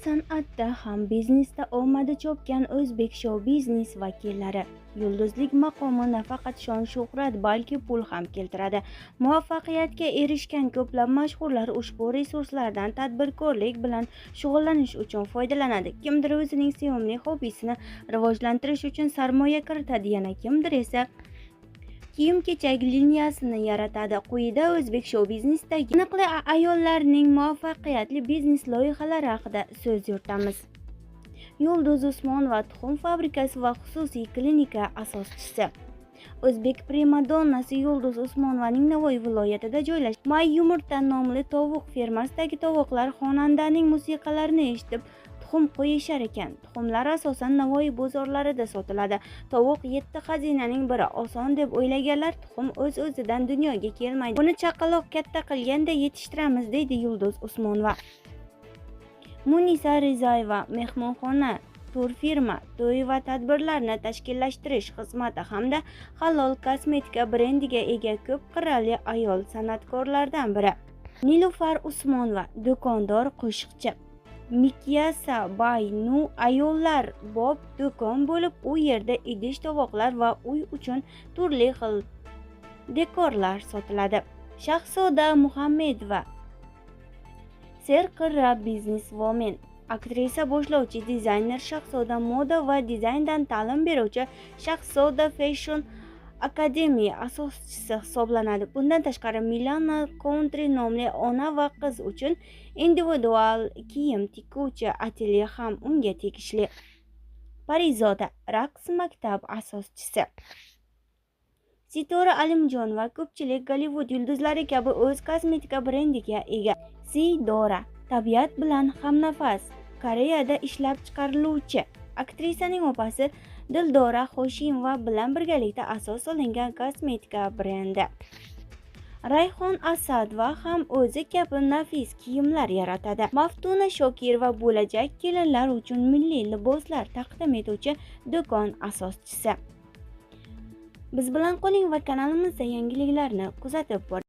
san'atda ham biznesda omadi chopgan o'zbek shou-biznes vakillari. Yulduzlik maqomi nafaqat shon-shuhrat, balki pul ham keltiradi. Muvaffaqiyatga erishgan ko'plab mashhurlar ushbu resurslardan tadbirkorlik bilan shug'ullanish uchun foydalanadi. Kimdir o'zining sevimli hobbisini rivojlantirish uchun sarmoya kiritadi, yana kimdir esa kiyim-kechak liniyasini yaratadi. Quyida o'zbek shou-biznesidagi taniqli ayollarning muvaffaqiyatli biznes loyihalari haqida so'z yuritamiz. Yulduz Usmonova tuxum fabrikasi va xususiy klinika asoschisi. O'zbek primadonnasi Yulduz Usmonovaning Navoiy viloyatida joylashgan May Yumurta nomli tovuq fermasidagi tovuqlar xonandaning musiqalarini eshitib tuxum qo'yishar ekan. Tuxumlar asosan Navoiy bozorlarida sotiladi. Tovuq 7 xazinaning biri. Oson deb o'ylaganlar, tuxum o'z-o'zidan dunyoga kelmaydi. Buni chaqaloq katta qilganda yetishtiramiz, deydi Yulduz Usmonova. Munisa Rizayeva mehmonxona, turfirma, to'y va tadbirlarni tashkillashtirish xizmati hamda halol kosmetika brendiga ega ko'p qirrali ayol san'atkorlardan biri. Nilufar Usmonova do'kondor, qo'shiqchi. Mikyasa Bay Nu ayollar bob do'kon bo'lib, u yerda idish-tovoqlar va uy uchun turli xil dekorlar sotiladi. Shahzoda Muhammedova serqirra bizneswoman, aktrisa, boshlovchi, dizayner, Shahzoda moda va dizayndan ta'lim beruvchi Shahzoda Fashion Academy asoschisi hisoblanadi. Bundan tashqari Milana Country nomli ona va qiz uchun individual kiyim tikuvchi atelye ham unga tegishli. Parizoda raqs maktab asoschisi. Sitora Alimjonova ko'pchilik Gollivud yulduzlari kabi o'z kosmetika brendiga ega. Sidora tabiat bilan hamnafas, Koreyada ishlab chiqariluvchi. Aktrisaning opasi Dildora Xoshimova bilan birgalikda asos solingan kosmetika brendi. Rayhon Asadova ham o'zi kabi nafis kiyimlar yaratadi. Maftuna Shokirova bo'lajak kelinlar uchun milliy liboslar taqdim etuvchi do'kon asoschisi. Biz bilan qoling va kanalimizda yangiliklarni kuzatib boring.